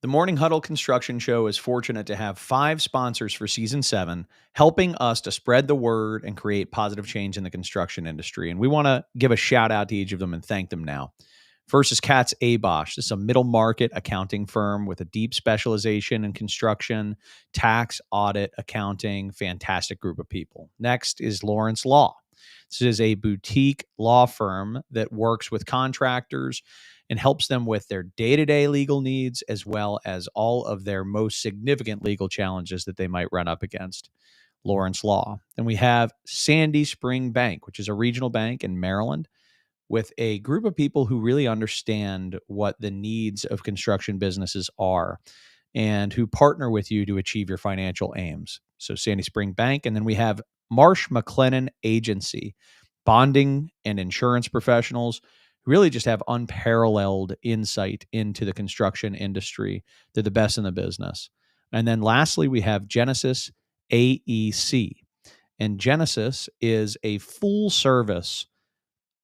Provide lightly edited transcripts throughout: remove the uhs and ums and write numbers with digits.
The Morning Huddle Construction Show is fortunate to have 5 sponsors for season 7, helping us to spread the word and create positive change in the construction industry. And we want to give a shout out to each of them and thank them now. First is Katz Abosch. This is a middle market accounting firm with a deep specialization in construction, tax, audit, accounting, fantastic group of people. Next is Lawrence Law. This is a boutique law firm that works with contractors and helps them with their day-to-day legal needs as well as all of their most significant legal challenges that they might run up against. Lawrence Law. Then we have Sandy Spring Bank, which is a regional bank in Maryland with a group of people who really understand what the needs of construction businesses are and who partner with you to achieve your financial aims. So Sandy Spring Bank. And then we have Marsh McLennan Agency, bonding and insurance professionals who really just have unparalleled insight into the construction industry. They're the best in the business. And then lastly, we have Genesis AEC. And Genesis is a full service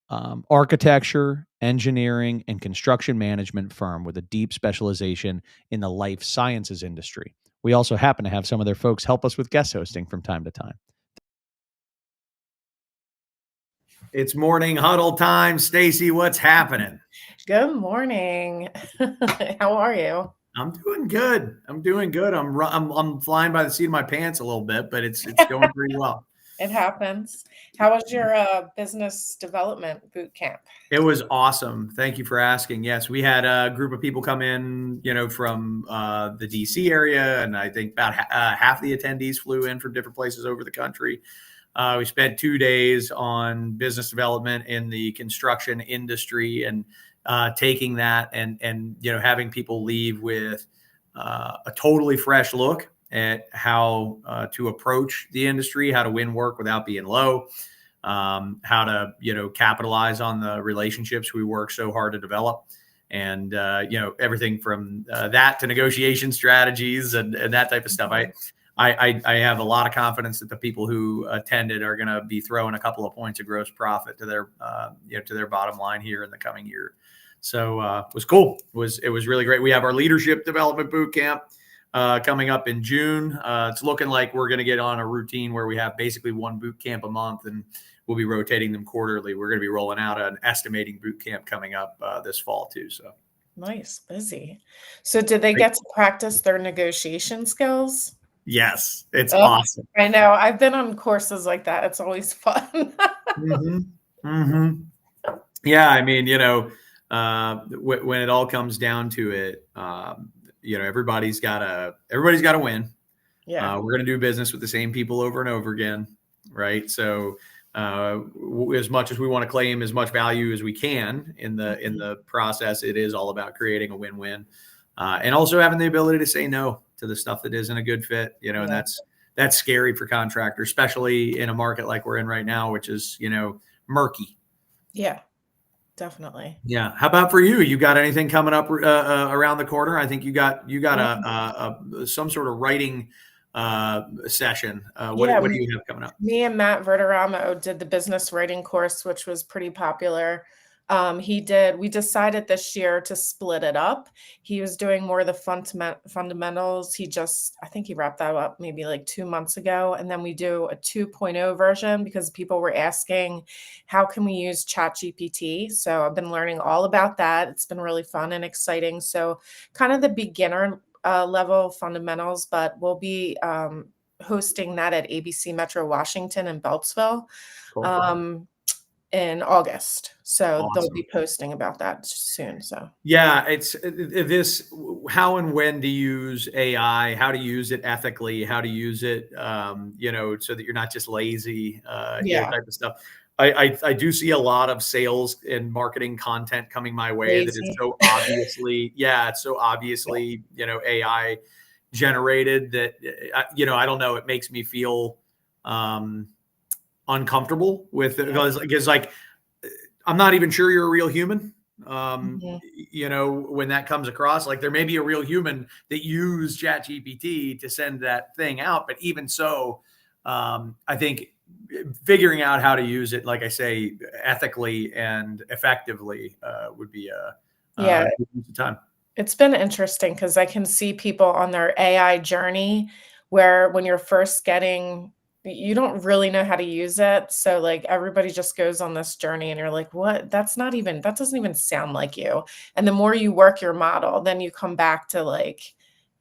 architecture, engineering, and construction management firm with a deep specialization in the life sciences industry. We also happen to have some of their folks help us with guest hosting from time to time. It's morning huddle time. Stacy, what's happening? Good morning. How are you? I'm doing good. I'm flying by the seat of my pants a little bit, but it's going pretty well. It happens. How was your business development boot camp? It was awesome. Thank you for asking. Yes, we had a group of people come in, from the DC area, and I think about half the attendees flew in from different places over the country. We spent 2 days on business development in the construction industry and taking that and having people leave with a totally fresh look at how to approach the industry, how to win work without being low, how to capitalize on the relationships we work so hard to develop, and everything from that to negotiation strategies and that type of stuff. I have a lot of confidence that the people who attended are going to be throwing a couple of points of gross profit to their bottom line here in the coming year. So it was cool. It was really great. We have our leadership development boot camp coming up in June. It's looking like we're going to get on a routine where we have basically one boot camp a month, and we'll be rotating them quarterly. We're going to be rolling out an estimating boot camp coming up this fall too. So nice, busy. So did they get to practice their negotiation skills? Yes, it's awesome. I know. I've been on courses like that. It's always fun. Mm-hmm. Mm-hmm. Yeah, I mean, when it all comes down to it, everybody's got to win. Yeah, we're going to do business with the same people over and over again, right? So, as much as we want to claim as much value as we can in the process, it is all about creating a win-win, and also having the ability to say no to the stuff that isn't a good fit, and that's scary for contractors, especially in a market like we're in right now, which is, murky. Yeah, definitely. Yeah. How about for you? You got anything coming up around the corner? I think you got a some sort of writing session. What do you have coming up? Me and Matt Verderamo did the business writing course, which was pretty popular. We decided this year to split it up. He was doing more of the fundamentals. I think he wrapped that up maybe like 2 months ago. And then we do a 2.0 version because people were asking, how can we use ChatGPT? So I've been learning all about that. It's been really fun and exciting. So kind of the beginner level fundamentals, but we'll be hosting that at ABC Metro Washington in Beltsville. Cool. In August. So Awesome. They'll be posting about that soon. So yeah, it's this, how and when to use AI, how to use it ethically, how to use it, so that you're not just lazy, type of stuff. I do see a lot of sales and marketing content coming my way that is so obviously, it's so obviously, AI generated that, I don't know, it makes me feel, uncomfortable with it because like I'm not even sure you're a real human. Mhm. When that comes across, like there may be a real human that used ChatGPT to send that thing out, but even so, I think figuring out how to use it, like I say, ethically and effectively, would be Yeah, good use of time. it's been interesting because I can see people on their AI journey where when you're first getting you don't really know how to use it, so, like, everybody just goes on this journey and you're like, "What? That doesn't even sound like you." And the more you work your model, then you come back to, like,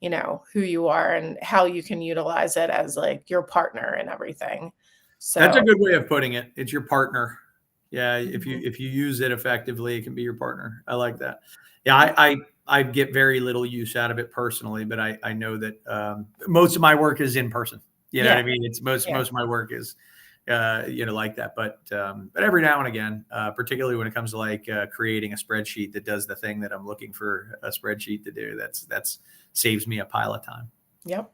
who you are and how you can utilize it as, like, your partner and everything. That's a So good way of putting it. It's your partner. Yeah, if you Mhm. if you use it effectively, it can be your partner. I like that. Yeah, I get very little use out of it personally, but I know that most of my work is in person. You know what Yeah, I mean? It's yeah. most of my work is like that. But every now and again, particularly when it comes to like creating a spreadsheet that does the thing that I'm looking for a spreadsheet to do, that's saves me a pile of time. Yep.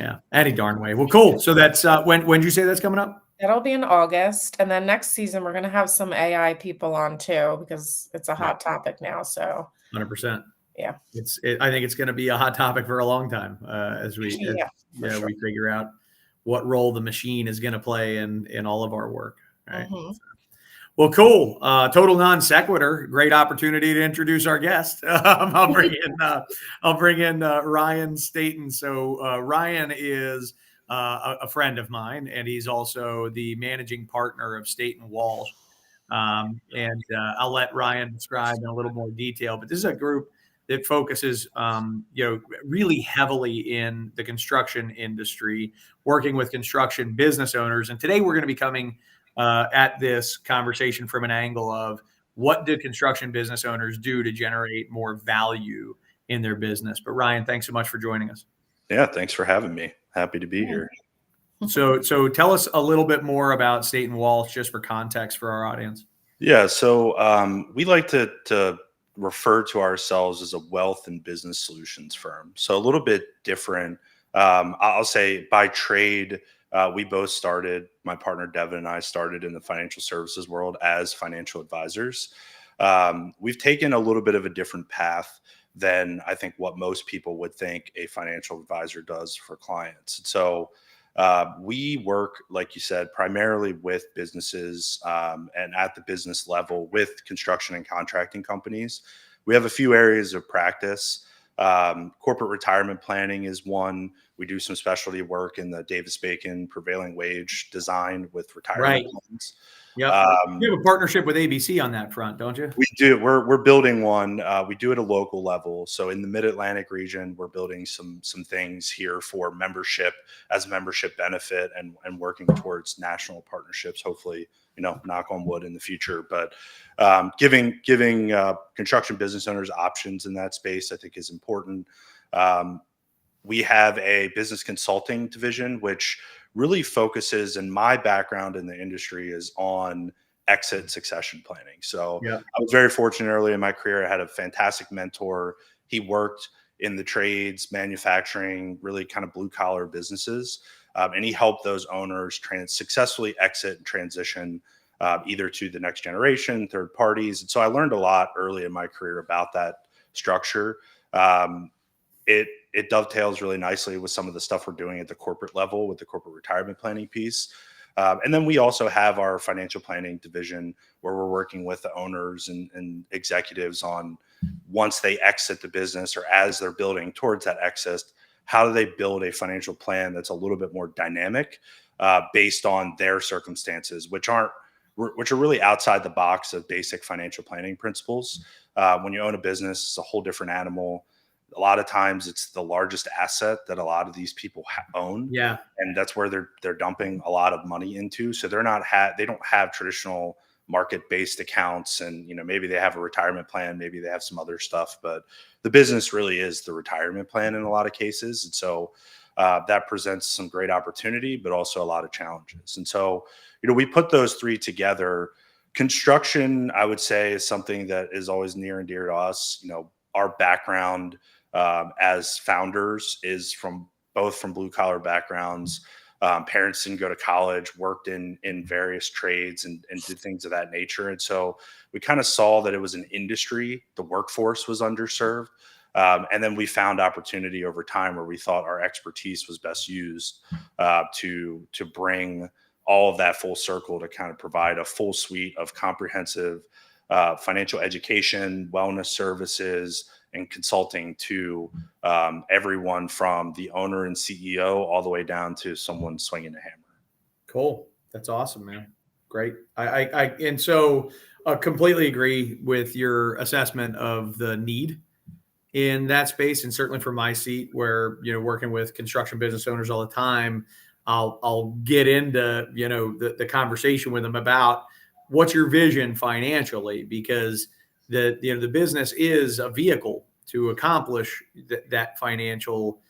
Yeah, any darn way. Well, cool. So that's when did you say that's coming up? That'll be in August, and then next season, we're gonna have some AI people on too because it's a Yeah, hot topic now, so 100%. yeah. I think it's going to be a hot topic for a long time Yeah, for sure. we figure out what role the machine is going to play in all of our work. Right. Mhm. Well, cool. Total non sequitur. Great opportunity to introduce our guest. I'll bring in Ryan Staten. So Ryan is a friend of mine, and he's also the managing partner of Staten Walsh. And I'll let Ryan describe in a little more detail. But this is a group that focuses, really heavily in the construction industry, working with construction business owners. And today we're going to be coming at this conversation from an angle of what do construction business owners do to generate more value in their business. But Ryan, thanks so much for joining us. Yeah, thanks for having me. Happy to be Yeah. here. So tell us a little bit more about Staten Walsh, just for context for our audience. Yeah, so we like to refer to ourselves as a wealth and business solutions firm. So a little bit different. I'll say by trade, we both started. My partner Devin and I started in the financial services world as financial advisors. We've taken a little bit of a different path than I think what most people would think a financial advisor does for clients. So we work, like you said, primarily with businesses and at the business level with construction and contracting companies. We have a few areas of practice. Corporate retirement planning is one. We do some specialty work in the Davis Bacon prevailing wage design with retirement Right. plans. Yep. You have a partnership with ABC on that front, don't you? We do. We're building one. We do it at a local level. So in the Mid Atlantic region, we're building some things here for membership as a membership benefit, and working towards national partnerships. Hopefully, knock on wood in the future. But giving construction business owners options in that space, I think, is important. We have a business consulting division, which really focuses, and my background in the industry is on exit succession planning. So Yeah. I was very fortunate early in my career. I had a fantastic mentor. He worked in the trades, manufacturing, really kind of blue collar businesses. And he helped those owners successfully exit and transition either to the next generation, third parties. And so I learned a lot early in my career about that structure. It dovetails really nicely with some of the stuff we're doing at the corporate level with the corporate retirement planning piece. And then we also have our financial planning division where we're working with the owners and executives on, once they exit the business or as they're building towards that exit, how do they build a financial plan that's a little bit more dynamic based on their circumstances, which are really outside the box of basic financial planning principles. When you own a business, it's a whole different animal. A lot of times it's the largest asset that a lot of these people own. Yeah. And that's where they're dumping a lot of money into. So they don't have traditional market-based accounts, and maybe they have a retirement plan, maybe they have some other stuff, but the business really is the retirement plan in a lot of cases. And so that presents some great opportunity, but also a lot of challenges. And so, we put those three together. Construction, I would say, is something that is always near and dear to us. Our background as founders is from blue collar backgrounds. Parents didn't go to college, worked in various trades and did things of that nature. And so we kind of saw that it was an industry, the workforce was underserved. And then we found opportunity over time where we thought our expertise was best used to bring all of that full circle to kind of provide a full suite of comprehensive financial education, wellness services, and consulting to everyone from the owner and CEO all the way down to someone swinging a hammer. Cool. That's awesome, man. Great. And so completely agree with your assessment of the need in that space. And certainly from my seat where, working with construction business owners all the time, I'll get into, the conversation with them about what's your vision financially, because the business is a vehicle to accomplish that financial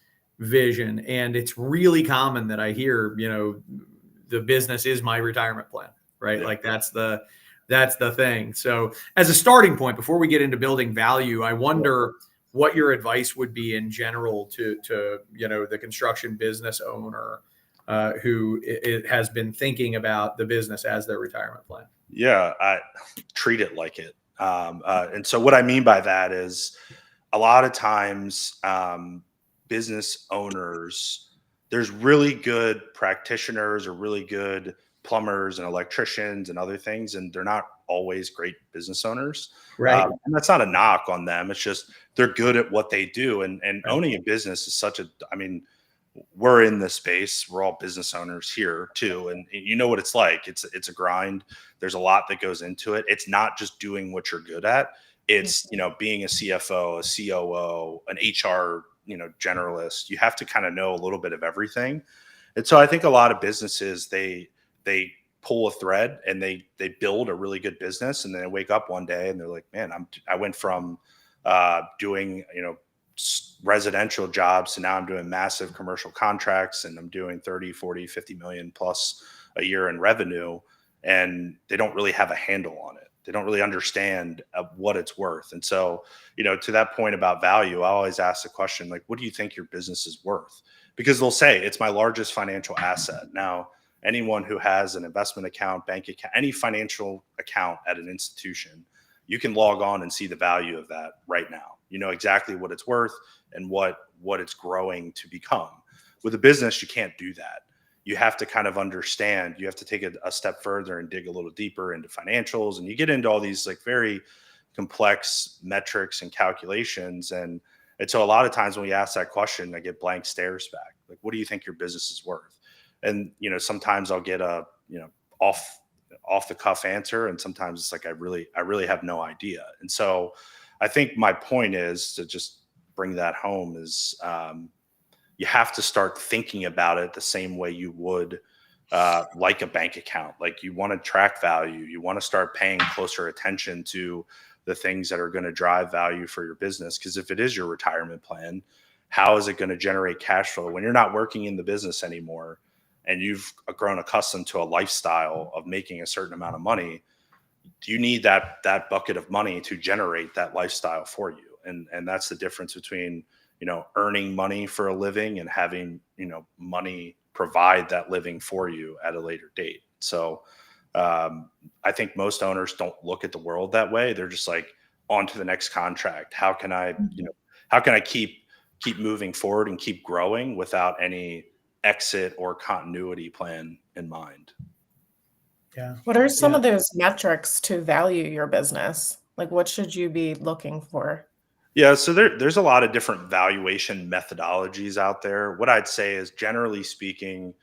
vision. And it's really common that I hear, the business is my retirement plan, right? Yeah. Like that's the thing. So as a starting point, before we get into building value, I wonder what your advice would be in general to the construction business owner who has been thinking about the business as their retirement plan. Yeah, I treat it like it. And so what I mean by that is a lot of times business owners, there's really good practitioners or really good plumbers and electricians and other things, and they're not always great business owners. Right. And that's not a knock on them. It's just they're good at what they do. And Right. Owning a business is we're in this space. We're all business owners here too. And you know what it's like. It's a grind. There's a lot that goes into it. It's not just doing what you're good at. It's, being a CFO, a COO, an HR, generalist. You have to kind of know a little bit of everything. And so I think a lot of businesses, they pull a thread and they build a really good business, and then they wake up one day and they're like, man, I went from doing, residential jobs to now I'm doing massive commercial contracts, and I'm doing 30, 40, 50 million plus a year in revenue, and they don't really have a handle on it. They don't really understand what it's worth. And so, to that point about value, I always ask the question, like, what do you think your business is worth? Because they'll say it's my largest financial asset. Now, anyone who has an investment account, bank account, any financial account at an institution, you can log on and see the value of that right now. You know exactly what it's worth and what it's growing to become. With a business, you can't do that. You have to kind of understand, you have to take a step further and dig a little deeper into financials. And you get into all these like very complex metrics and calculations. And so a lot of times when we ask that question, I get blank stares back. Like, what do you think your business is worth? And, sometimes I'll get a, off the cuff answer. And sometimes it's like, I really have no idea. And so I think my point is to just bring that home is you have to start thinking about it the same way you would like a bank account. Like, you want to track value. You want to start paying closer attention to the things that are going to drive value for your business. Because if it is your retirement plan, how is it going to generate cash flow when you're not working in the business anymore and you've grown accustomed to a lifestyle of making a certain amount of money? Do you need that bucket of money to generate that lifestyle for you? And that's the difference between, earning money for a living and having, money provide that living for you at a later date. So I think most owners don't look at the world that way. They're just like, on to the next contract. How can I, keep moving forward and keep growing without any exit or continuity plan in mind? Yeah. What are some of those metrics to value your business? Like, what should you be looking for? Yeah, so there's a lot of different valuation methodologies out there. What I'd say is, generally speaking,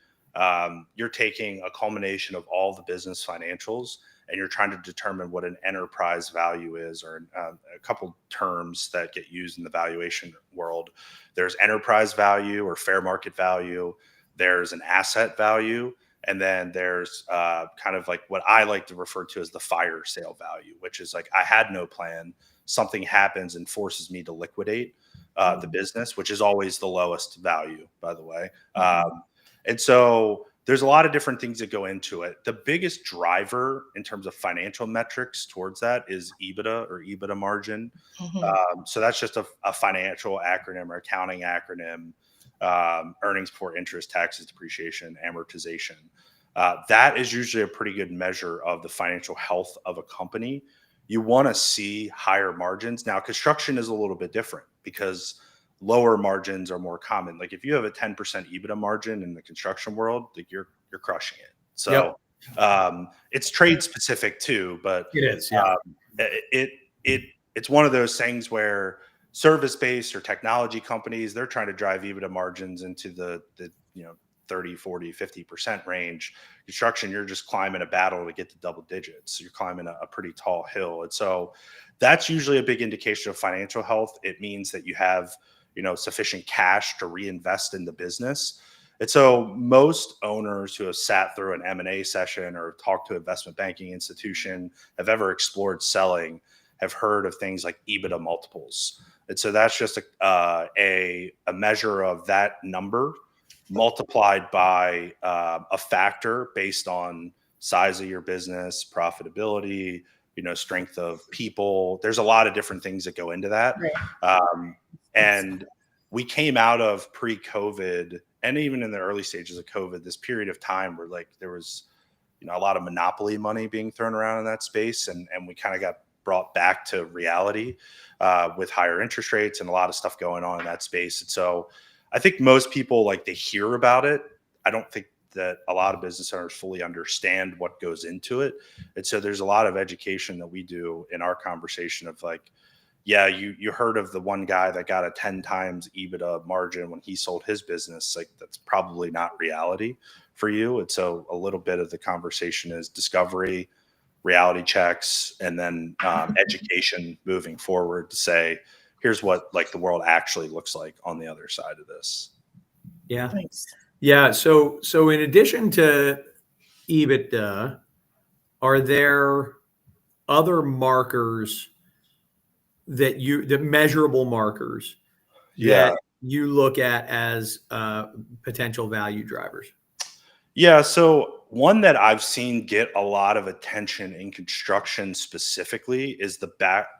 you're taking a culmination of all the business financials and you're trying to determine what an enterprise value is, or a couple terms that get used in the valuation world. There's enterprise value or fair market value. There's an asset value. And then there's kind of like what I like to refer to as the fire sale value, which is like, I had no plan. Something happens and forces me to liquidate the business, which is always the lowest value, by the way. And so there's a lot of different things that go into it. The biggest driver in terms of financial metrics towards that is EBITDA or EBITDA margin. So that's just a financial acronym or accounting acronym earnings before interest, taxes, depreciation, amortization. That is usually a pretty good measure of the financial health of a company. You want to see higher margins. Now, construction is a little bit different because lower margins are more common. Like if you have a 10% EBITDA margin in the construction world, like you're crushing it. So it's trade specific too, but it is. Yeah. It's one of those things where service-based or technology companies, they're trying to drive EBITDA margins into the 30, 40, 50% range. Construction, you're just climbing a battle to get to double digits. You're climbing a pretty tall hill. And so that's usually a big indication of financial health. It means that you have, sufficient cash to reinvest in the business. And so most owners who have sat through an M&A session or talked to an investment banking institution, have ever explored selling, have heard of things like EBITDA multiples. And so that's just a measure of that number multiplied by a factor based on size of your business, profitability, strength of people. There's a lot of different things that go into that. Right. And we came out of pre-COVID, and even in the early stages of COVID, this period of time where like there was, a lot of monopoly money being thrown around in that space, and we kind of got brought back to reality with higher interest rates and a lot of stuff going on in that space. And so I think most people like to hear about it. I don't think that a lot of business owners fully understand what goes into it. And so there's a lot of education that we do in our conversation of like, yeah, you heard of the one guy that got a 10 times EBITDA margin when he sold his business. Like that's probably not reality for you. And so a little bit of the conversation is discovery, reality checks, and then education moving forward to say, here's what like the world actually looks like on the other side of this. Yeah. Thanks. Yeah. So in addition to EBITDA, are there other markers that measurable markers that you look at as potential value drivers? Yeah. So one that I've seen get a lot of attention in construction specifically is the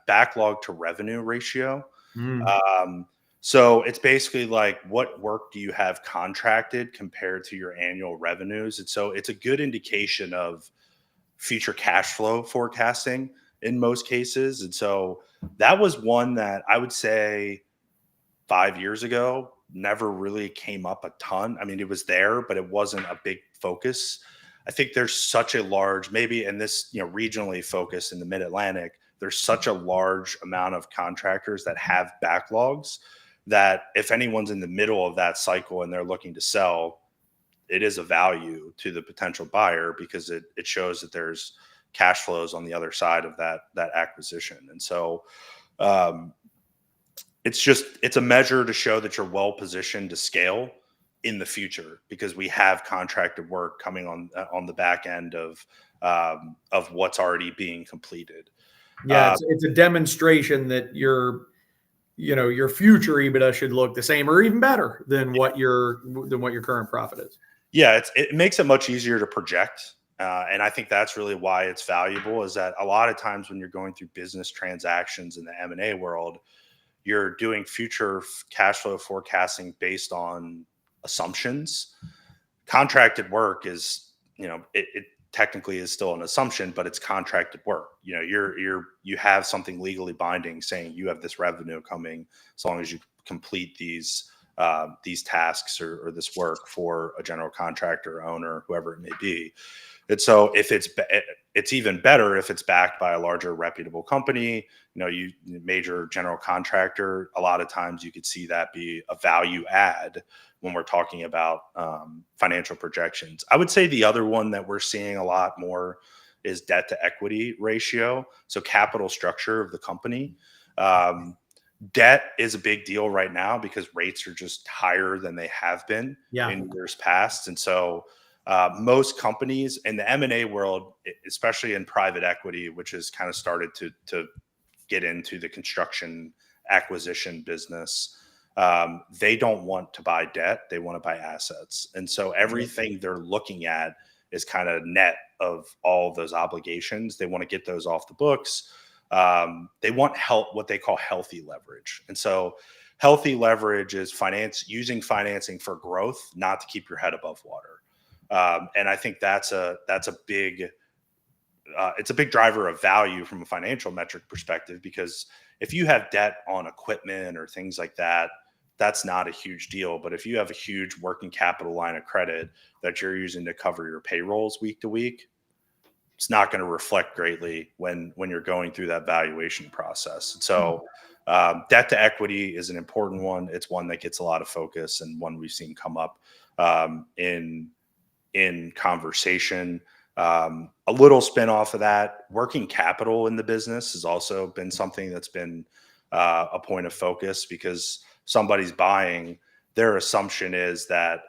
backlog to revenue ratio. So it's basically like what work do you have contracted compared to your annual revenues? And so it's a good indication of future cash flow forecasting in most cases. And so that was one that I would say 5 years ago never really came up a ton. I mean, it was there, but it wasn't a big focus. I think there's such a large, maybe in this, regionally focused in the Mid-Atlantic, there's such a large amount of contractors that have backlogs that if anyone's in the middle of that cycle and they're looking to sell, it is a value to the potential buyer because it shows that there's cash flows on the other side of that acquisition. And so it's a measure to show that you're well positioned to scale in the future because we have contracted work coming on the back end of what's already being completed. Yeah, it's a demonstration that your future EBITDA should look the same or even better than what your current profit is. Yeah, it makes it much easier to project. And I think that's really why it's valuable is that a lot of times when you're going through business transactions in the M&A world, you're doing future cash flow forecasting based on assumptions. Contracted work is, it technically is still an assumption, but it's contracted work. You have something legally binding saying you have this revenue coming as long as you complete these tasks or this work for a general contractor, owner, whoever it may be. And so if it's even better if it's backed by a larger reputable company, major general contractor, a lot of times you could see that be a value add when we're talking about financial projections. I would say the other one that we're seeing a lot more is debt to equity ratio. So capital structure of the company. Debt is a big deal right now because rates are just higher than they have been in years past. And so most companies in the M&A world, especially in private equity, which has kind of started to get into the construction acquisition business, they don't want to buy debt. They want to buy assets. And so everything they're looking at is kind of net of all of those obligations. They want to get those off the books. They want what they call healthy leverage. And so healthy leverage is using financing for growth, not to keep your head above water. And I think that's a big it's a big driver of value from a financial metric perspective, because if you have debt on equipment or things like that, that's not a huge deal. But if you have a huge working capital line of credit that you're using to cover your payrolls week to week, it's not going to reflect greatly when you're going through that valuation process. And so debt to equity is an important one. It's one that gets a lot of focus, and one we've seen come up in conversation. A little spin off of that, working capital in the business has also been something that's been a point of focus, because somebody's buying, their assumption is that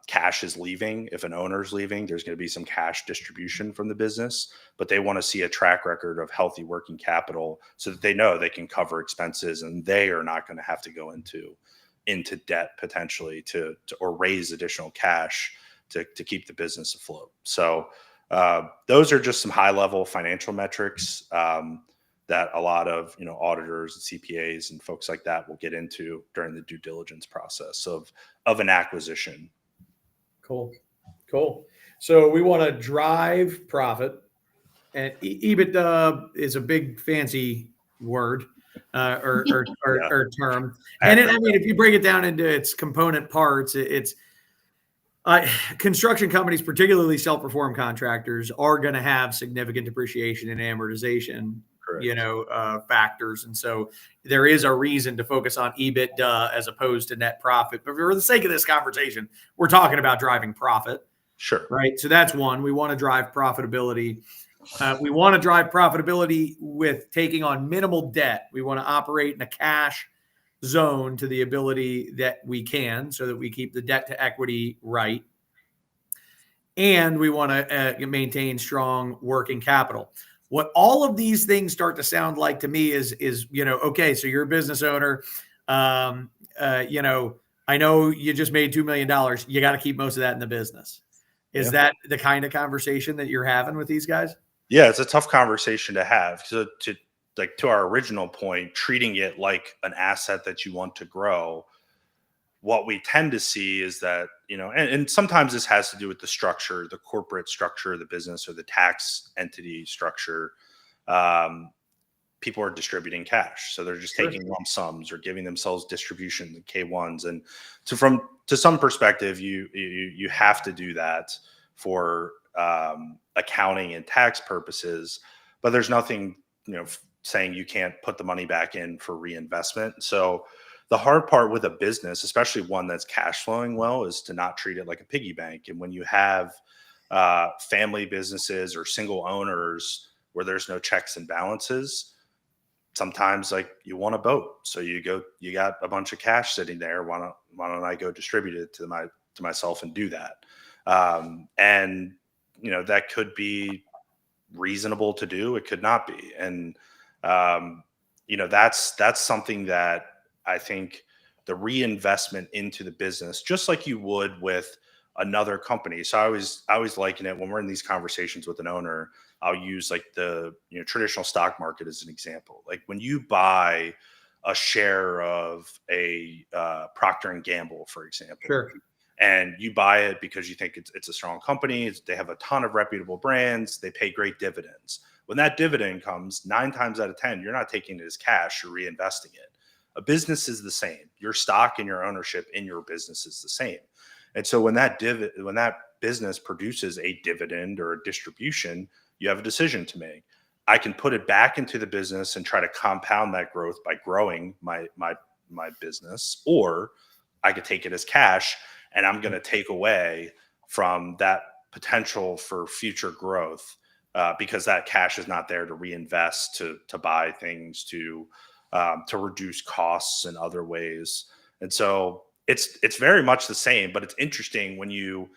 cash is leaving. If an owner's leaving, there's going to be some cash distribution from the business, but they want to see a track record of healthy working capital so that they know they can cover expenses and they are not going to have to go into debt potentially or raise additional cash to keep the business afloat. So those are just some high level financial metrics that a lot of auditors and CPAs and folks like that will get into during the due diligence process of an acquisition. Cool. So we want to drive profit, and EBITDA is a big fancy word or term. And if you break it down into its component parts, it's construction companies, particularly self-perform contractors, are going to have significant depreciation and amortization, factors. And so there is a reason to focus on EBITDA as opposed to net profit. But for the sake of this conversation, we're talking about driving profit. Sure. Right. So that's one. We want to drive profitability. We want to drive profitability with taking on minimal debt. We want to operate in a cash zone to the ability that we can, so that we keep the debt to equity right. And we want to maintain strong working capital. What all of these things start to sound like to me is okay, so you're a business owner. I know you just made $2 million. You got to keep most of that in the business. Is that the kind of conversation that you're having with these guys? Yeah, it's a tough conversation to have. So to our original point, treating it like an asset that you want to grow, what we tend to see is that, and sometimes this has to do with the structure, the corporate structure of the business or the tax entity structure. People are distributing cash. So they're just taking lump sums or giving themselves distribution, the K1s. And so to some perspective, you have to do that for accounting and tax purposes, but there's nothing, saying you can't put the money back in for reinvestment. So the hard part with a business, especially one that's cash flowing well, is to not treat it like a piggy bank. And when you have family businesses or single owners where there's no checks and balances, sometimes you want a boat. So you got a bunch of cash sitting there. Why don't I go distribute it to myself and do that? And that could be reasonable to do. It could not be. And that's something that I think the reinvestment into the business, just like you would with another company. So I always liken it when we're in these conversations with an owner, I'll use the traditional stock market as an example. Like when you buy a share of a Procter and Gamble, for example, sure, and you buy it because you think it's a strong company, they have a ton of reputable brands, they pay great dividends. When that dividend comes, 9 times out of 10, you're not taking it as cash, you're reinvesting it. A business is the same. Your stock and your ownership in your business is the same. And so when that business produces a dividend or a distribution, you have a decision to make. I can put it back into the business and try to compound that growth by growing my business, or I could take it as cash and I'm going to take away from that potential for future growth because that cash is not there to reinvest, to buy things, to reduce costs in other ways. And so it's very much the same, but it's interesting when you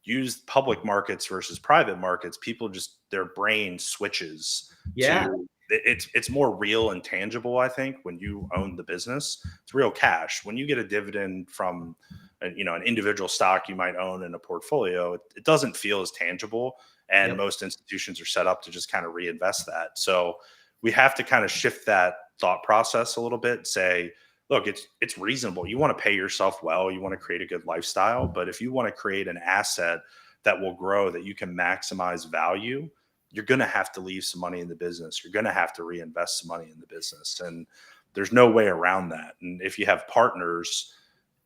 use public markets versus private markets, people their brain switches. Yeah. It's more real and tangible, I think, when you own the business. It's real cash. When you get a dividend from an individual stock you might own in a portfolio, it doesn't feel as tangible. And most institutions are set up to just kind of reinvest that. So we have to kind of shift that thought process a little bit, say look, it's reasonable. You want to pay yourself well, you want to create a good lifestyle, but if you want to create an asset that will grow, that you can maximize value, you're going to have to leave some money in the business. You're going to have to reinvest some money in the business. And there's no way around that. And if you have partners,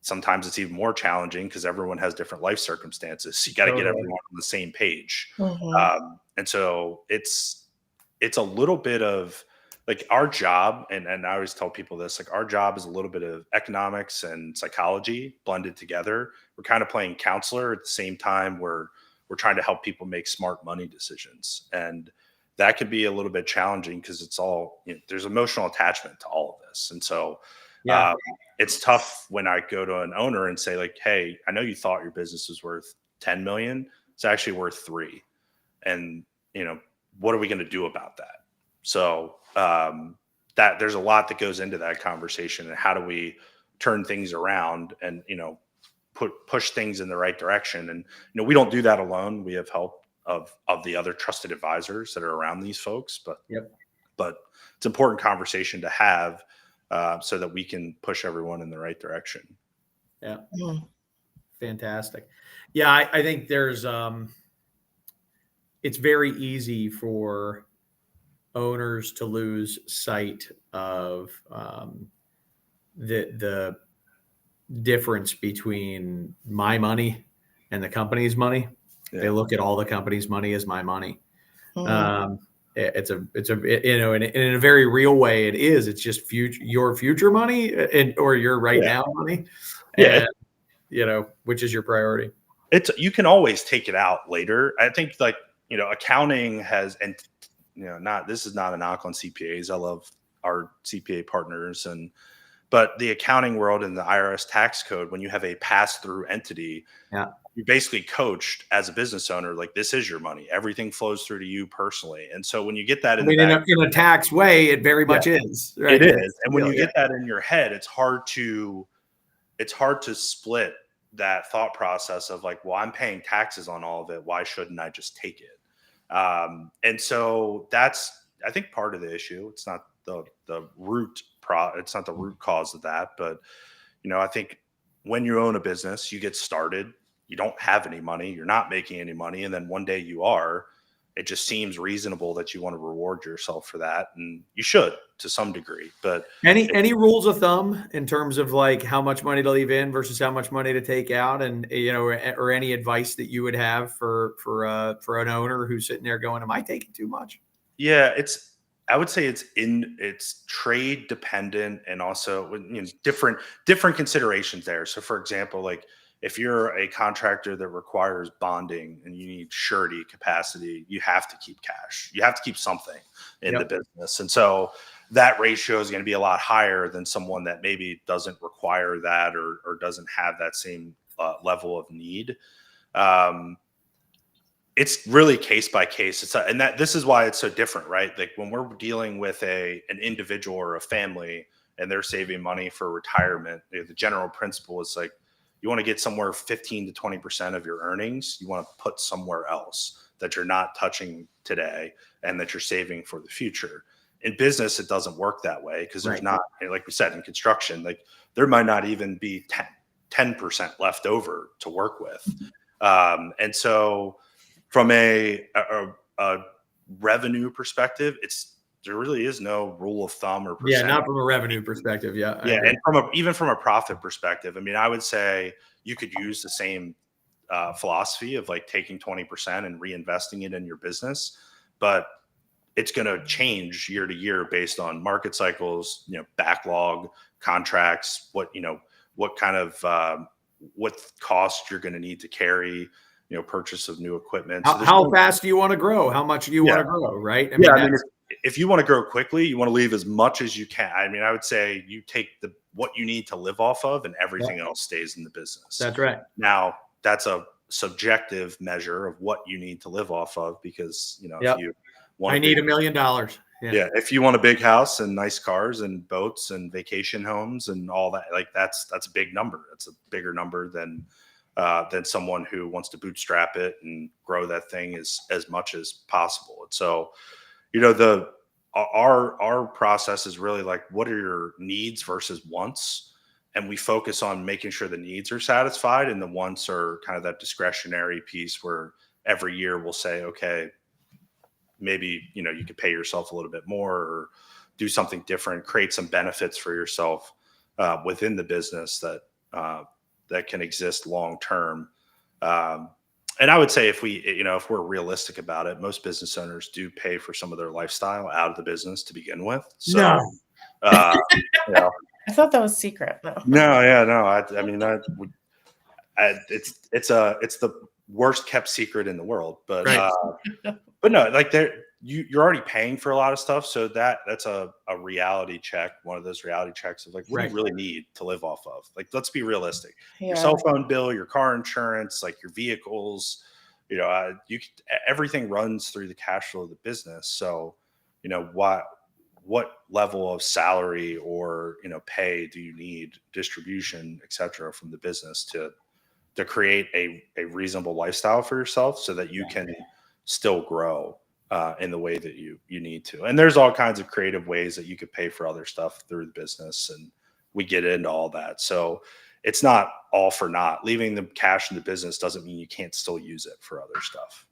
sometimes it's even more challenging because everyone has different life circumstances. So you got to get everyone on the same page. And so it's a little bit of like our job. And I always tell people this, like our job is a little bit of economics and psychology blended together. We're kind of playing counselor at the same time. We're trying to help people make smart money decisions. And that could be a little bit challenging because it's all, there's emotional attachment to all of this. And so it's tough when I go to an owner and say like, hey, I know you thought your business was worth 10 million. It's actually worth 3. And, what are we going to do about that? So that there's a lot that goes into that conversation, and how do we turn things around and, push things in the right direction. And, we don't do that alone. We have help of the other trusted advisors that are around these folks, but it's an important conversation to have so that we can push everyone in the right direction. Yeah. Fantastic. Yeah. I think there's, it's very easy for owners to lose sight of the difference between my money and the company's money. Yeah. They look at all the company's money as my money. It's in a very real way. It's just your future money or your right now money. And, which is your priority. You can always take it out later. I think accounting has, and this is not a knock on CPAs. I love our CPA partners, but the accounting world and the IRS tax code, when you have a pass-through entity, you're basically coached as a business owner, like this is your money. Everything flows through to you personally. And so when you get that in a tax way, it very much is. Right? It is. And when you get that in your head, it's hard to split that thought process of like, well, I'm paying taxes on all of it. Why shouldn't I just take it? And so that's, I think, part of the issue. It's not the root it's not the root cause of that, but I think when you own a business, you get started, you don't have any money, you're not making any money, and then one day you are. It just seems reasonable that you want to reward yourself for that, and you should to some degree. But any rules of thumb in terms of like how much money to leave in versus how much money to take out, and or any advice that you would have for an owner who's sitting there going, "Am I taking too much?" Yeah, I would say it's trade dependent, and also different considerations there. So, for example, like if you're a contractor that requires bonding and you need surety capacity, you have to keep cash. You have to keep something in the business. And so that ratio is going to be a lot higher than someone that maybe doesn't require that or doesn't have that same level of need. It's really case by case. This is why it's so different, right? Like when we're dealing with an individual or a family and they're saving money for retirement, the general principle is like, you want to get somewhere 15 to 20% of your earnings. You want to put somewhere else that you're not touching today and that you're saving for the future. In business, it doesn't work that way because there's not, like we said, in construction, like there might not even be 10% left over to work with. And so from a revenue perspective, there really is no rule of thumb or percentage. Yeah, not from a revenue perspective. Yeah. And even from a profit perspective, I mean, I would say you could use the same philosophy of like taking 20% and reinvesting it in your business, but it's going to change year to year based on market cycles, backlog, contracts, what kind of what cost you're going to need to carry, purchase of new equipment. So how fast do you want to grow? How much do you want to grow? Right. I mean, if you want to grow quickly, you want to leave as much as you can. I mean, I would say you take what you need to live off of and everything else stays in the business. That's right. Now that's a subjective measure of what you need to live off of because, if you want, I need $1 million. Yeah. If you want a big house and nice cars and boats and vacation homes and all that, like that's a big number. That's a bigger number than someone who wants to bootstrap it and grow that thing as much as possible. And so, our process is really like, what are your needs versus wants? And we focus on making sure the needs are satisfied, and the wants are kind of that discretionary piece where every year we'll say, okay, maybe, you could pay yourself a little bit more or do something different, create some benefits for yourself within the business that can exist long term. And I would say if we're realistic about it, most business owners do pay for some of their lifestyle out of the business to begin with. So, No. I thought that was secret. No. No, yeah, no. I mean, it's the worst kept secret in the world. But Right. but no, like you're already paying for a lot of stuff, so that's a reality check. One of those reality checks of like, what do you really need to live off of? Like, let's be realistic. Yeah. Your cell phone bill, your car insurance, like your vehicles, everything runs through the cash flow of the business. So, what level of salary or pay do you need, distribution, et cetera, from the business to create a reasonable lifestyle for yourself so that you can still grow in the way that you need to. And there's all kinds of creative ways that you could pay for other stuff through the business, and we get into all that. So it's not all for naught. Leaving the cash in the business doesn't mean you can't still use it for other stuff.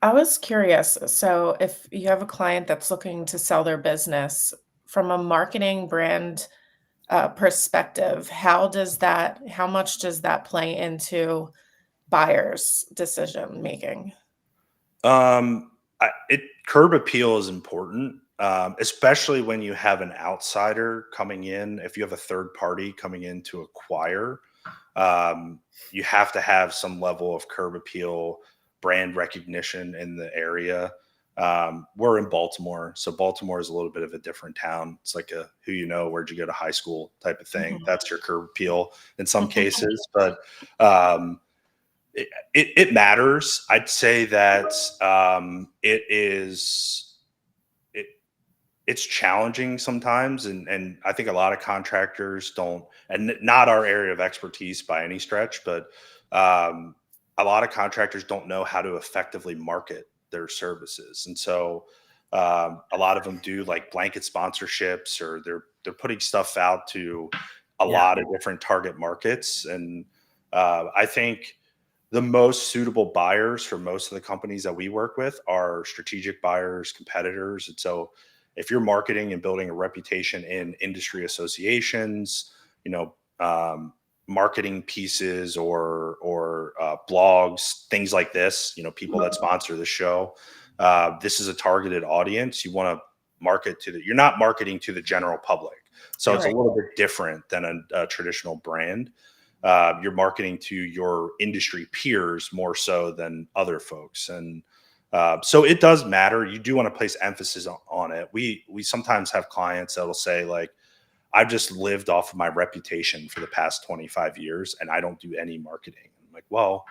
I was curious. So if you have a client that's looking to sell their business from a marketing brand perspective, how much does that play into buyers' decision making? Curb appeal is important, especially when you have an outsider coming in. If you have a third party coming in to acquire, you have to have some level of curb appeal, brand recognition in the area. We're in Baltimore, so Baltimore is a little bit of a different town. It's like a who you know, where'd you go to high school type of thing. Mhm. That's your curb appeal in some cases, but it matters. I'd say that it's challenging sometimes, and I think a lot of contractors don't, and not our area of expertise by any stretch, but a lot of contractors don't know how to effectively market their services. And so a lot of them do like blanket sponsorships, or they're putting stuff out to a lot of different target markets. And I think the most suitable buyers for most of the companies that we work with are strategic buyers, competitors. And so if you're marketing and building a reputation in industry associations, marketing pieces or blogs, things like this, people that sponsor the show, this is a targeted audience. You want to market you're not marketing to the general public. So it's a little bit different than a traditional brand. You're marketing to your industry peers more so than other folks. And so it does matter. You do want to place emphasis on it. We sometimes have clients that will say like, I've just lived off of my reputation for the past 25 years and I don't do any marketing. I'm like, well,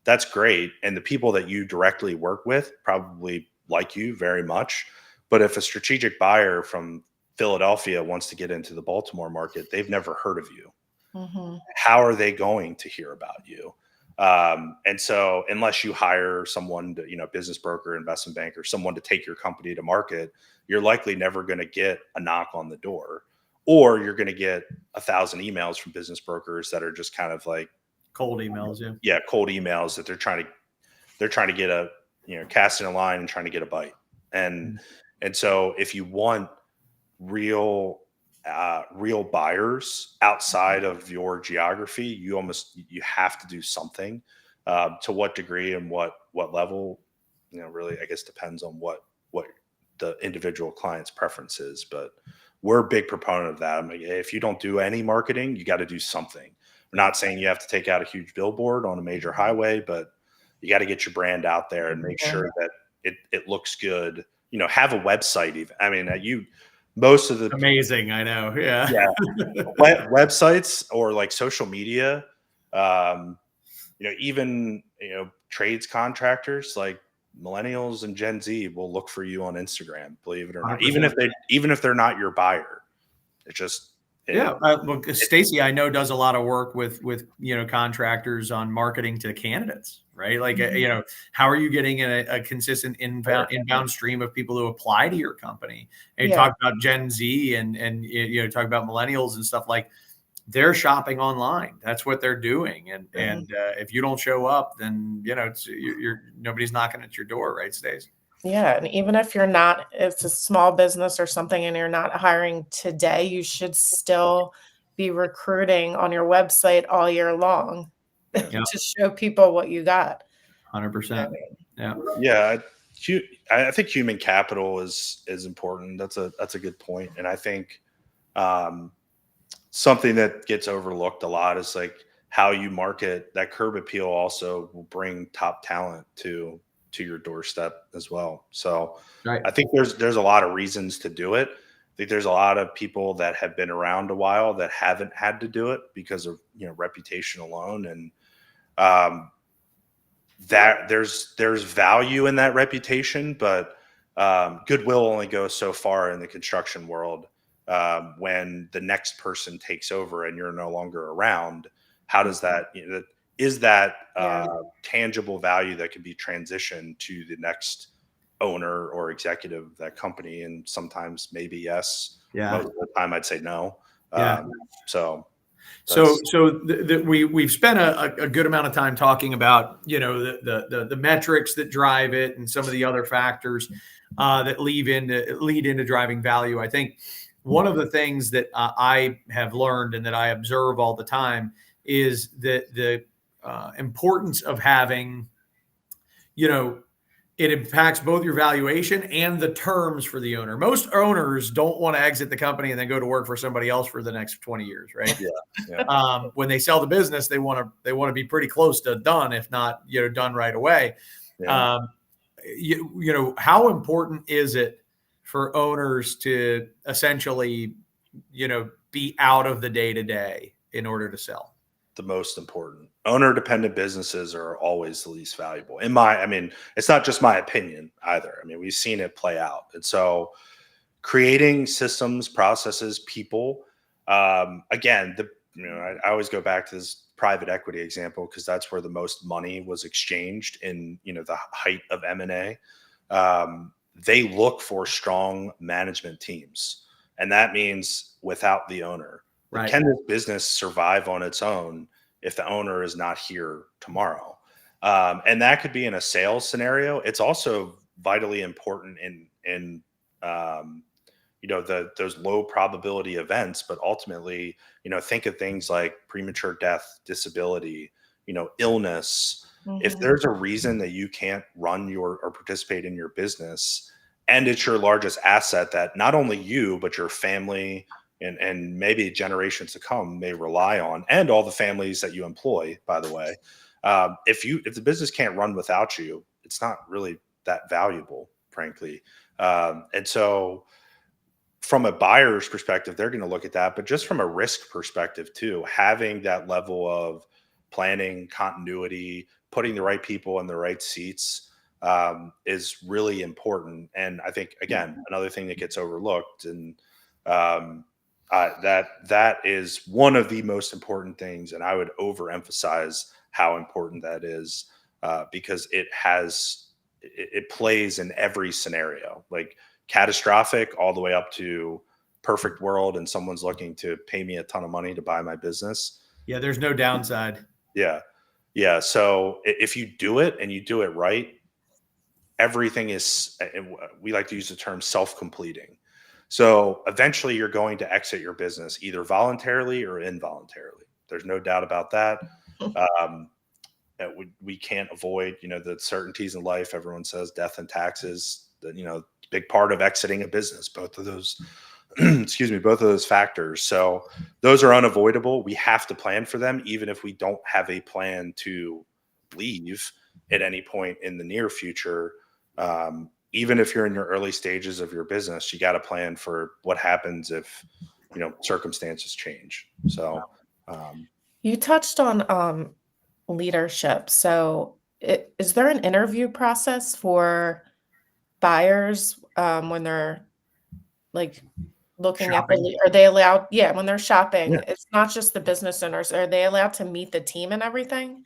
that's great. And the people that you directly work with probably like you very much. But if a strategic buyer from Philadelphia wants to get into the Baltimore market, they've never heard of you. Mm-hmm. How are they going to hear about you? And so unless you hire someone to, business broker, investment banker, someone to take your company to market, you're likely never going to get a knock on the door, or you're going to get 1,000 emails from business brokers that are just kind of like cold emails. Cold emails that they're trying to get a, casting a line and trying to get a bite. And so if you want real buyers outside of your geography, you have to do something. To what degree and what level, really, I guess depends on what the individual client's preference is. But we're a big proponent of that. I'm like, hey, if you don't do any marketing, you got to do something. We're not saying you have to take out a huge billboard on a major highway, but you got to get your brand out there and make sure that it looks good. Have a website even. I mean, most of the amazing, I know. Yeah. Websites or like social media, even, trades contractors like millennials and Gen Z will look for you on Instagram, believe it or not, 100%. even if they're not your buyer. It's just, Stacy, I know, does a lot of work with contractors on marketing to candidates. right? Like, how are you getting a consistent inbound stream of people who apply to your company? And you talk about Gen Z and talk about millennials and stuff, like they're shopping online. That's what they're doing. And if you don't show up, then, you're nobody's knocking at your door, right, Stace? Yeah. And even if it's a small business or something and you're not hiring today, you should still be recruiting on your website all year long to show people what you got. 100%. Yeah. Yeah. I think human capital is important. That's a good point. And I think something that gets overlooked a lot is like how you market. That curb appeal also will bring top talent to your doorstep as well. So I think there's a lot of reasons to do it. I think there's a lot of people that have been around a while that haven't had to do it because of reputation alone, and that there's value in that reputation, but goodwill only goes so far in the construction world. When the next person takes over and you're no longer around, how does that is that tangible value that can be transitioned to the next owner or executive of that company? And sometimes maybe yes. Most of the time I'd say no. We've spent a good amount of time talking about the metrics that drive it and some of the other factors that lead into driving value. I think one of the things that I have learned and that I observe all the time is that the importance of having, it impacts both your valuation and the terms for the owner. Most owners don't want to exit the company and then go to work for somebody else for the next 20 years, right? When they sell the business, they want to be pretty close to done, if not done right away. How important is it for owners to essentially be out of the day-to-day in order to sell? The most important. Owner dependent businesses are always the least valuable. It's not just my opinion either. We've seen it play out. And so creating systems, processes, people, again, I always go back to this private equity example because that's where the most money was exchanged in, the height of M&A. They look for strong management teams. And that means without the owner. Right. Can this business survive on its own if the owner is not here tomorrow? And that could be in a sales scenario. It's also vitally important in those low probability events. But ultimately, think of things like premature death, disability, illness. Mm-hmm. If there's a reason that you can't run or participate in your business, and it's your largest asset that not only you but your family and maybe generations to come may rely on, and all the families that you employ, by the way. If the business can't run without you, it's not really that valuable, frankly. And so from a buyer's perspective, they're going to look at that, but just from a risk perspective too, having that level of planning, continuity, putting the right people in the right seats is really important. And I think, again, another thing that gets overlooked, and that is one of the most important things, and I would overemphasize how important that is because it plays in every scenario, like catastrophic all the way up to perfect world, and someone's looking to pay me a ton of money to buy my business. Yeah, there's no downside. Yeah. So if you do it and you do it right, everything is. We like to use the term self-completing. So eventually you're going to exit your business either voluntarily or involuntarily. There's no doubt about that. We can't avoid, the certainties in life. Everyone says death and taxes, big part of exiting a business, both of those, both of those factors. So those are unavoidable. We have to plan for them, even if we don't have a plan to leave at any point in the near future. Even if you're in your early stages of your business, you got to plan for what happens if, circumstances change. So, you touched on leadership. So is there an interview process for buyers when they're like looking shopping. Are they allowed? Yeah. When they're shopping, It's not just the business owners. Are they allowed to meet the team and everything?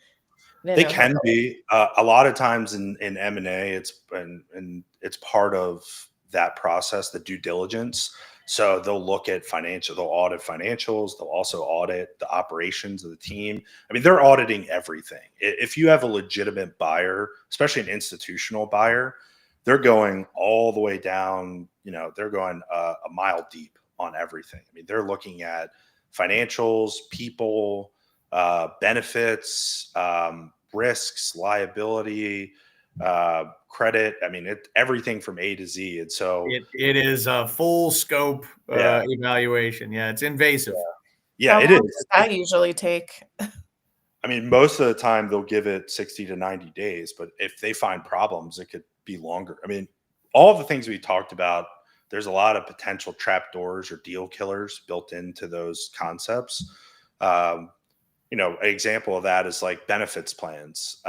They can be a lot of times in M&A. It's part of that process, the due diligence. So they'll look at they'll audit financials. They'll also audit the operations of the team. I mean, they're auditing everything. If you have a legitimate buyer, especially an institutional buyer, they're going all the way down. They're going a mile deep on everything. I mean, they're looking at financials, people, benefits, risks, liability, credit. I mean, everything from A to Z. And so it is a full scope evaluation. Yeah, it's invasive. Yeah, it is. Does that usually take? I mean, most of the time they'll give it 60 to 90 days, but if they find problems, it could be longer. I mean, all the things we talked about, there's a lot of potential trap doors or deal killers built into those concepts. An example of that is like benefits plans.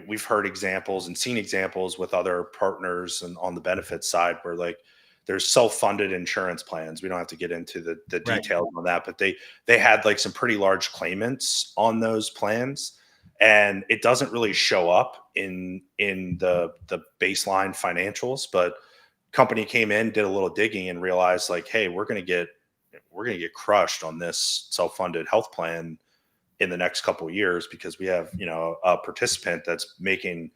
We've heard examples and seen examples with other partners and on the benefits side where like there's self-funded insurance plans. We don't have to get into the details on that, but they had like some pretty large claimants on those plans, and it doesn't really show up in the baseline financials. But company came in, did a little digging, and realized like, hey, we're going to get crushed on this self-funded health plan in the next couple of years because we have, a participant that's making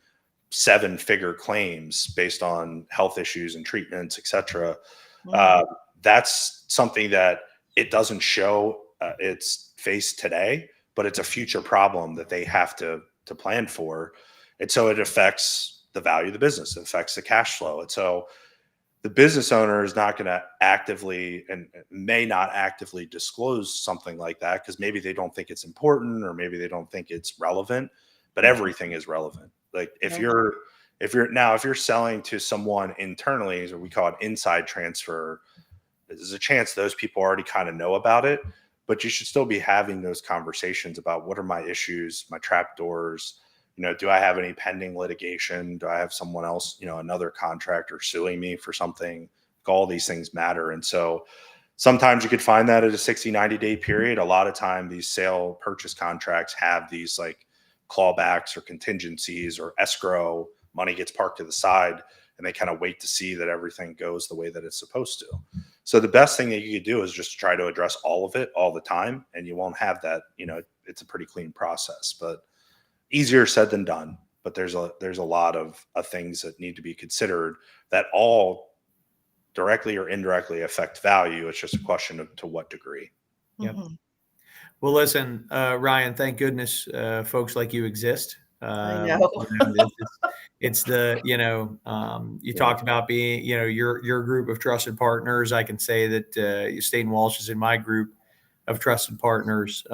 7-figure claims based on health issues and treatments, et cetera. That's something that it doesn't show its face today, but it's a future problem that they have to plan for. And so it affects the value of the business. It affects the cash flow. And so the business owner is not going to actively and may not actively disclose something like that because maybe they don't think it's important or maybe they don't think it's relevant, but everything is relevant. Like if you're selling to someone internally, or we call it inside transfer, there's a chance those people already kind of know about it, but you should still be having those conversations about what are my issues, my trap doors. Do I have any pending litigation? Do I have someone else, another contractor suing me for something? All these things matter. And so sometimes you could find that at a 60, 90-day period. A lot of time these sale purchase contracts have these like clawbacks or contingencies or escrow. Money gets parked to the side and they kind of wait to see that everything goes the way that it's supposed to. So the best thing that you could do is just try to address all of it all the time, and you won't have that, it's a pretty clean process, but easier said than done. But there's a lot of things that need to be considered that all directly or indirectly affect value. It's just a question of to what degree. Yep. Well, listen, Ryan, thank goodness folks like you exist. I know. It's the, you talked about being, your group of trusted partners. I can say that State & Walsh is in my group of trusted partners.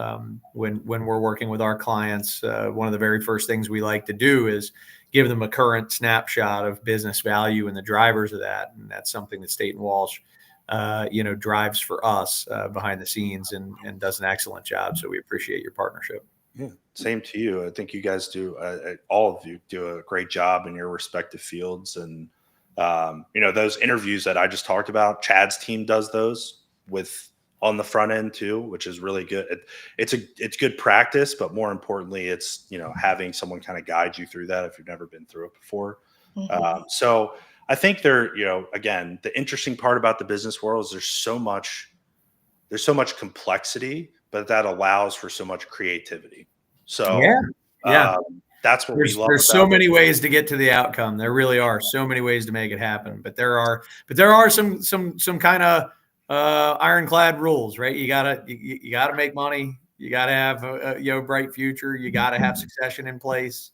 When we're working with our clients, one of the very first things we like to do is give them a current snapshot of business value and the drivers of that. And that's something that State & Walsh, drives for us behind the scenes and does an excellent job. So we appreciate your partnership. Yeah, same to you. I think you guys do, all of you do a great job in your respective fields. And, those interviews that I just talked about, Chad's team does those on the front end too, which is really good. It's good practice, but more importantly, it's, having someone kind of guide you through that if you've never been through it before. So I think again, the interesting part about the business world is there's so much complexity, but that allows for so much creativity. So that's what we love. There's so many ways to get to the outcome. There really are so many ways to make it happen, but there are some kind of ironclad rules, right? You gotta make money. You gotta have a bright future. You gotta have succession in place.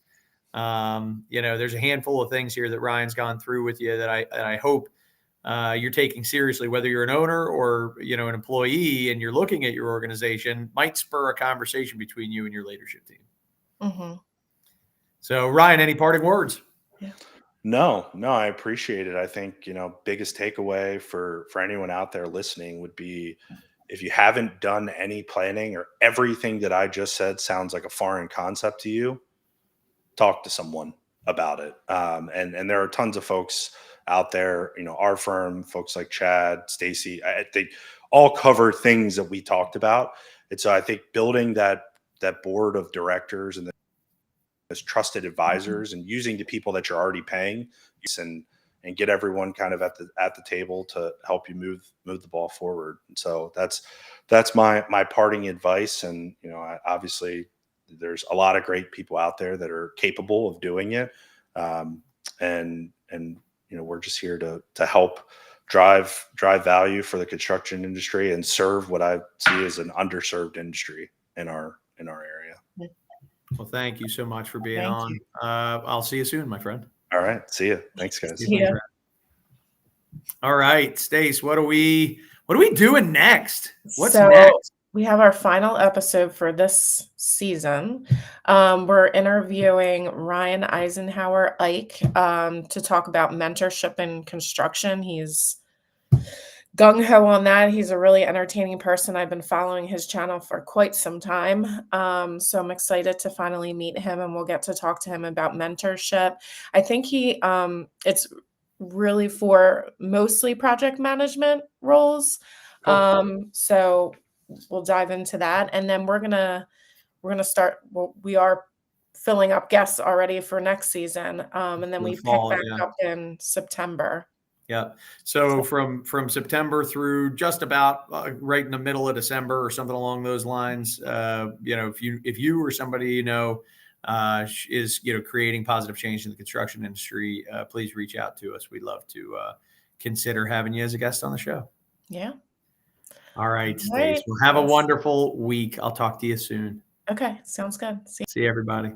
There's a handful of things here that Ryan's gone through with you that I hope you're taking seriously, whether you're an owner or, an employee and you're looking at your organization, might spur a conversation between you and your leadership team. So Ryan, any parting words? Yeah. No, I appreciate it. I think, biggest takeaway for anyone out there listening would be, if you haven't done any planning or everything that I just said sounds like a foreign concept to you, talk to someone about it. And there are tons of folks out there, our firm, folks like Chad, Stacy, they all cover things that we talked about. And so I think building that that board of directors and as trusted advisors, and using the people that you're already paying and get everyone kind of at the table to help you move the ball forward. And so that's my parting advice. And, you know, obviously there's a lot of great people out there that are capable of doing it. And, you know, we're just here to help drive value for the construction industry and serve what I see as an underserved industry in our area. Well, thank you so much for being Thank on. you. I'll see you soon, my friend. All right. See you. Thanks, guys. See ya. All right, Stace, what are we doing next? What's So next? we have our final episode for this season. We're interviewing Ryan Eisenhower Ike to talk about mentorship in construction. He's gung-ho on that. He's a really entertaining person. I've been following his channel for quite some time. So I'm excited to finally meet him, and we'll get to talk to him about mentorship. I think it's really for mostly project management roles. Cool. So we'll dive into that, and then we're gonna start. Well, we are filling up guests already for next season, and then For we the pick fall, back yeah. up in September. Yeah. So from September through just about right in the middle of December or something along those lines, you know, if you or somebody you know is creating positive change in the construction industry, please reach out to us. We'd love to consider having you as a guest on the show. Yeah. All right, All Stace. right. Well, have a Yes. wonderful week. I'll talk to you soon. Okay. Sounds good. See See you, everybody.